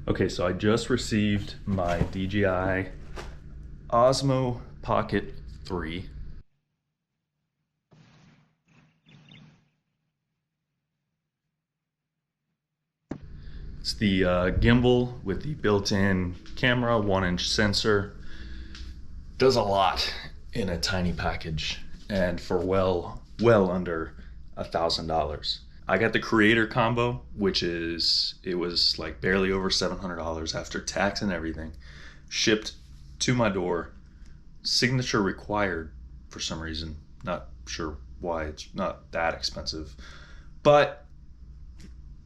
Okay, so I just received my DJI Osmo Pocket 3. It's the gimbal with the built-in camera, 1-inch sensor. Does a lot in a tiny package, and for well under $1,000. I got the creator combo, which it was like barely over $700 after tax and everything. Shipped to my door. Signature required for some reason. Not sure why. It's not that expensive. But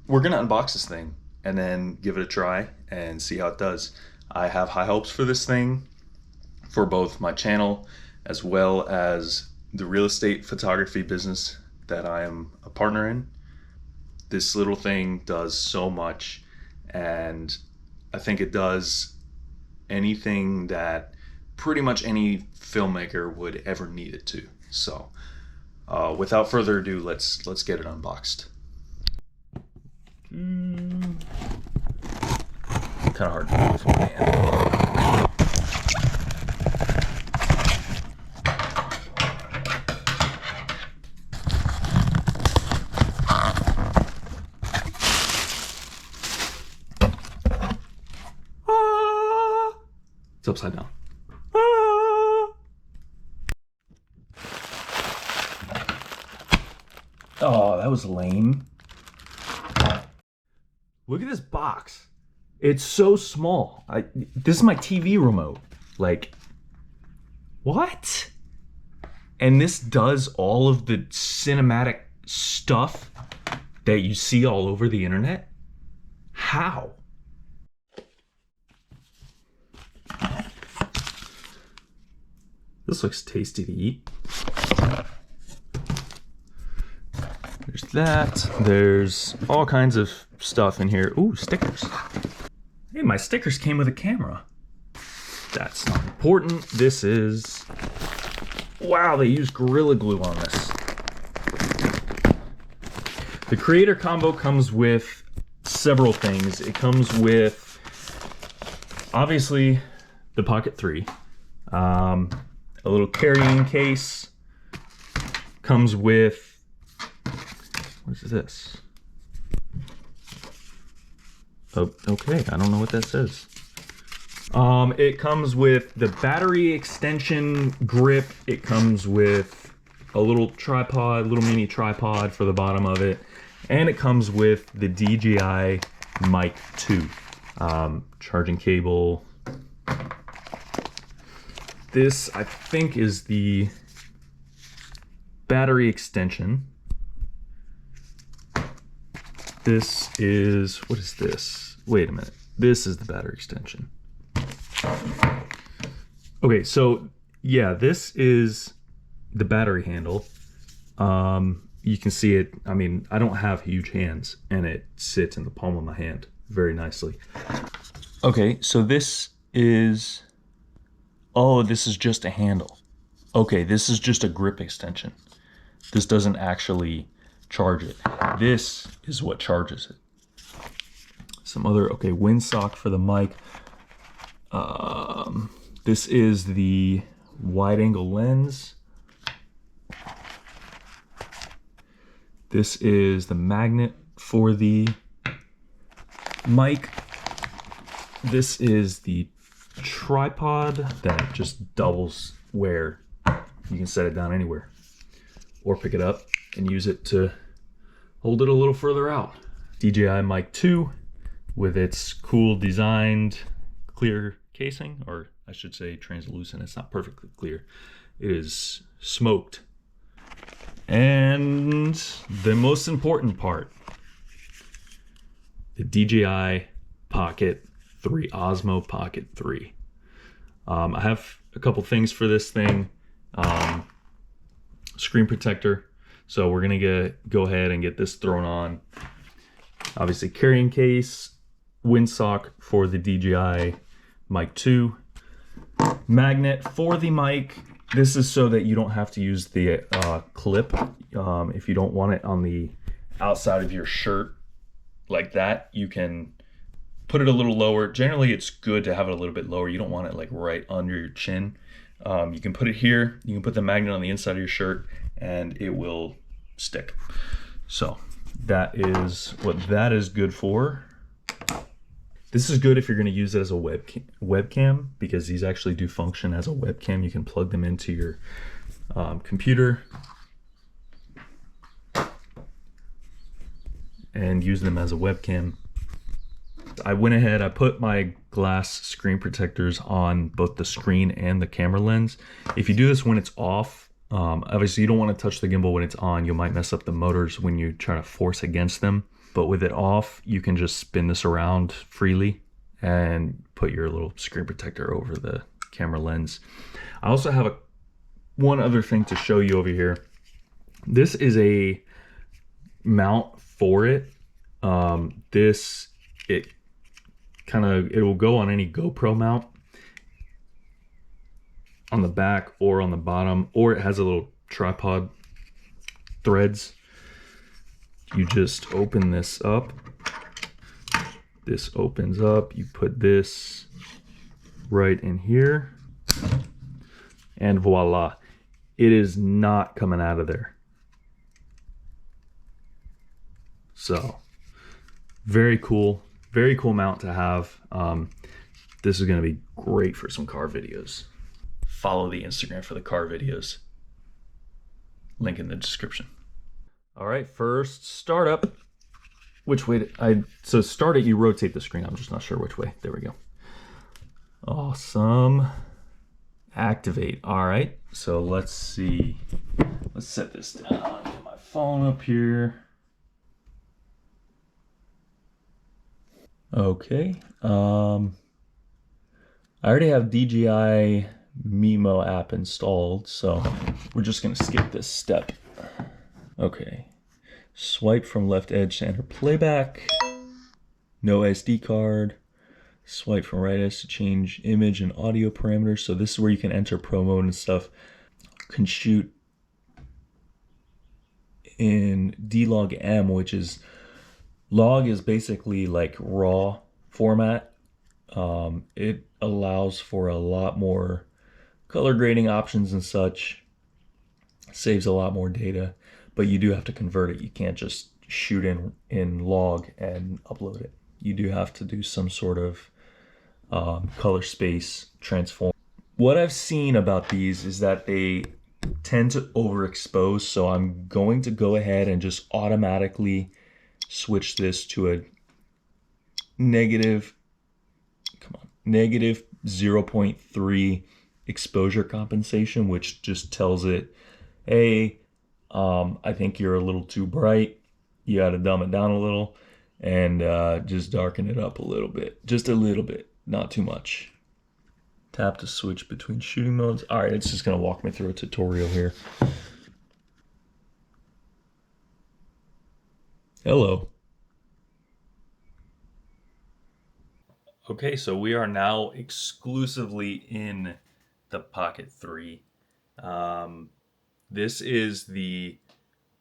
we're gonna unbox this thing and then give it a try and see how it does. I have high hopes for this thing, for both my channel as well as the real estate photography business that I am a partner in. This little thing does so much, and I think it does anything that pretty much any filmmaker would ever need it to. So without further ado, let's get it unboxed. Kind of hard to do with one hand. It's upside down. Oh, that was lame. Look at this box. It's so small. This is my TV remote. Like, what? And this does all of the cinematic stuff that you see all over the internet? How? This looks tasty to eat. There's that. There's all kinds of stuff in here. Ooh, stickers. Hey, my stickers came with a camera. That's not important. This is... Wow, they used Gorilla Glue on this. The creator combo comes with several things. It comes with, obviously, the Pocket 3. A little carrying case. Comes with, what is this? Oh, okay, I don't know what that says. It comes with the battery extension grip. It comes with a little tripod, little mini tripod for the bottom of it. And it comes with the DJI Mic 2. Charging cable. This, I think, is the battery extension. This is, what is this? Wait a minute. This is the battery extension. Okay, so yeah, this is the battery handle. You can see it. I mean, I don't have huge hands, and it sits in the palm of my hand very nicely. Okay, so this is... Oh, this is just a handle. Okay, this is just a grip extension. This doesn't actually charge it. This is what charges it. Some other, okay, windsock for the mic. This is the wide angle lens. This is the magnet for the mic. This is the tripod that just doubles, where you can set it down anywhere or pick it up and use it to hold it a little further out. DJI Mic 2 with its cool designed clear casing, or I should say translucent. It's not perfectly clear. It is smoked. And the most important part, the DJI Pocket 3, Osmo Pocket 3. I have a couple things for this thing. Screen protector. So we're gonna go ahead and get this thrown on. Obviously carrying case, windsock for the DJI Mic 2. Magnet for the mic. This is so that you don't have to use the clip. If you don't want it on the outside of your shirt like that, you can put it a little lower. Generally, it's good to have it a little bit lower. You don't want it like right under your chin. You can put it here. You can put the magnet on the inside of your shirt, and it will stick. So that is what that is good for. This is good if you're going to use it as a webcam, because these actually do function as a webcam. You can plug them into your computer and use them as a webcam. I went ahead, I put my glass screen protectors on both the screen and the camera lens. If you do this when it's off, obviously you don't want to touch the gimbal when it's on. You might mess up the motors when you try to force against them. But with it off, you can just spin this around freely and put your little screen protector over the camera lens. I also have one other thing to show you over here. This is a mount for it. It will go on any GoPro mount on the back or on the bottom, or it has a little tripod threads. You just open this up. This opens up. You put this right in here, and voila, it is not coming out of there. So very cool mount to have. This is going to be great for some car videos. Follow the Instagram for the car videos. Link in the description. All right, first startup. Which way so start it, you rotate the screen. I'm just not sure which way. There we go. Awesome. Activate. All right, so let's see. Let's set this down. Get my phone up here. Okay. I already have DJI Mimo app installed, so we're just gonna skip this step. Okay. Swipe from left edge to enter playback. No SD card. Swipe from right edge to change image and audio parameters. So this is where you can enter pro mode and stuff. Can shoot in D-Log M, which is log is basically like raw format. It allows for a lot more color grading options and such. Saves a lot more data, but you do have to convert it. You can't just shoot in log and upload it. You do have to do some sort of color space transform. What I've seen about these is that they tend to overexpose, so I'm going to go ahead and just automatically switch this to a negative 0.3 exposure compensation, which just tells it, hey, I think you're a little too bright. You got to dumb it down a little and just darken it up a little bit. Just a little bit, not too much. Tap to switch between shooting modes. All right, it's just going to walk me through a tutorial here. Hello. Okay, so we are now exclusively in the Pocket 3. This is the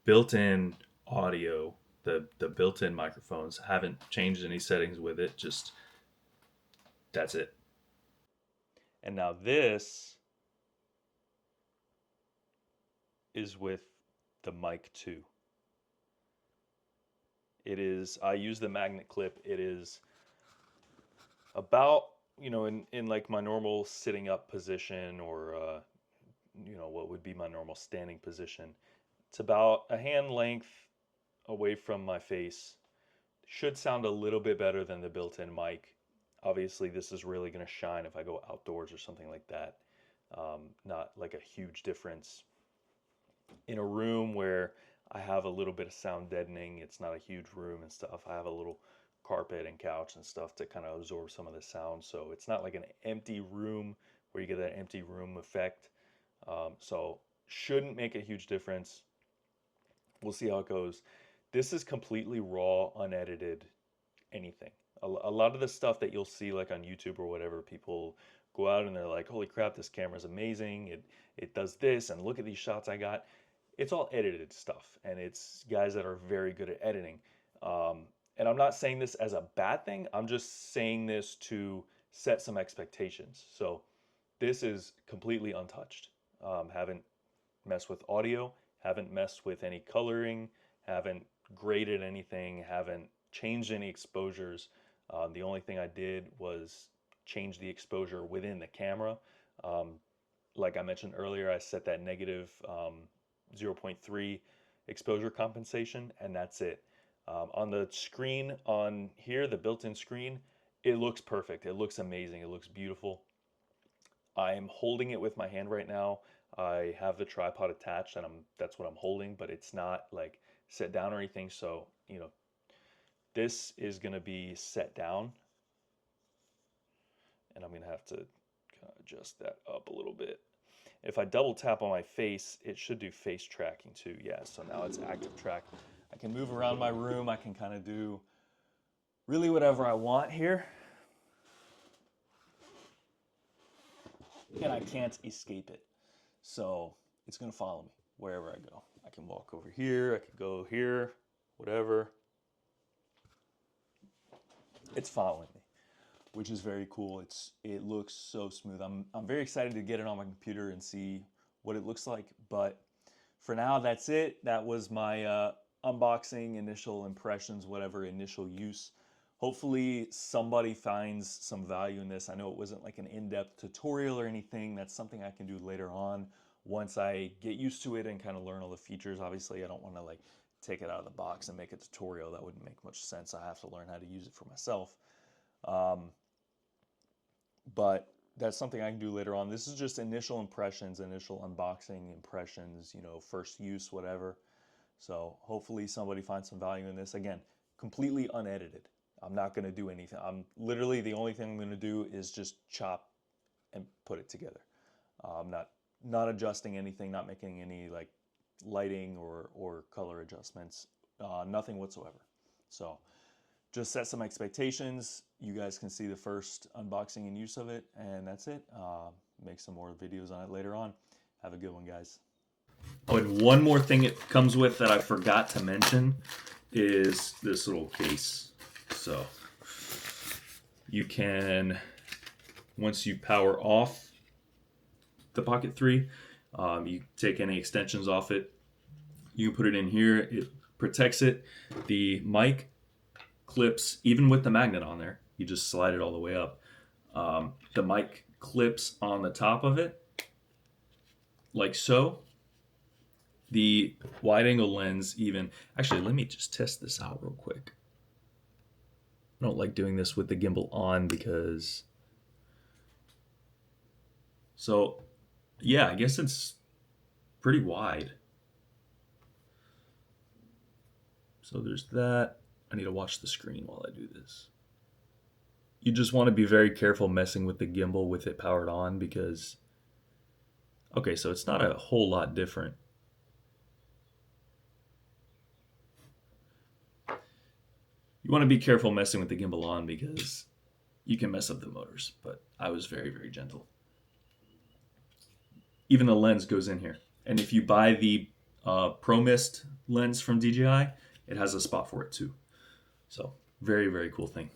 built-in audio, the built-in microphones. Haven't changed any settings with it, just that's it. And now this is with the mic 2. It is, I use the magnet clip. It is about, in like my normal sitting up position, or what would be my normal standing position. It's about a hand length away from my face. Should sound a little bit better than the built-in mic. Obviously this is really going to shine if I go outdoors or something like that. Not like a huge difference. In a room where I have a little bit of sound deadening, it's not a huge room and stuff, I have a little carpet and couch and stuff to kind of absorb some of the sound, so it's not like an empty room where you get that empty room effect. So shouldn't make a huge difference. We'll see how it goes. This is completely raw, unedited anything. A lot of the stuff that you'll see like on YouTube or whatever, people go out and they're like, holy crap, this camera's amazing, it does this, and look at these shots I got. It's all edited stuff, and it's guys that are very good at editing. And I'm not saying this as a bad thing. I'm just saying this to set some expectations. So this is completely untouched. Haven't messed with audio, haven't messed with any coloring, haven't graded anything, haven't changed any exposures. The only thing I did was change the exposure within the camera. Um, like I mentioned earlier, I set that negative 0.3 exposure compensation, and that's it. On the screen on here, the built-in screen, it looks perfect. It looks amazing. It looks beautiful. I'm holding it with my hand right now. I have the tripod attached, and that's what I'm holding, but it's not like set down or anything. So, this is going to be set down, and I'm going to have to kind of adjust that up a little bit. If I double tap on my face, it should do face tracking too. Yeah, so now it's active track. I can move around my room. I can kind of do really whatever I want here. And I can't escape it. So it's going to follow me wherever I go. I can walk over here. I can go here, whatever. It's following me, which is very cool. It looks so smooth. I'm very excited to get it on my computer and see what it looks like. But for now, that's it. That was my unboxing, initial impressions, whatever, initial use. Hopefully somebody finds some value in this. I know it wasn't like an in-depth tutorial or anything. That's something I can do later on once I get used to it and kind of learn all the features. Obviously, I don't want to like take it out of the box and make a tutorial. That wouldn't make much sense. I have to learn how to use it for myself. But that's something I can do later on. This is just initial impressions, initial unboxing impressions, first use, whatever. So hopefully somebody finds some value in this. Again, completely unedited. I'm not going to do anything. I'm literally, the only thing I'm going to do is just chop and put it together. I'm not adjusting anything, not making any like lighting or color adjustments, nothing whatsoever. So just set some expectations. You guys can see the first unboxing and use of it, and that's it. Make some more videos on it later on. Have a good one, guys. Oh, and one more thing it comes with that I forgot to mention is this little case. So you can, once you power off the Pocket 3, you take any extensions off it. You can put it in here. It protects it. The mic clips, even with the magnet on there, you just slide it all the way up. The mic clips on the top of it, like so. The wide angle lens even, actually, let me just test this out real quick. I don't like doing this with the gimbal on because, so yeah, I guess it's pretty wide. So there's that. I need to watch the screen while I do this. You just want to be very careful messing with the gimbal with it powered on because, okay, so it's not a whole lot different. You want to be careful messing with the gimbal on because you can mess up the motors, but I was very, very gentle. Even the lens goes in here. And if you buy the Pro Mist lens from DJI, it has a spot for it too. So very, very cool thing.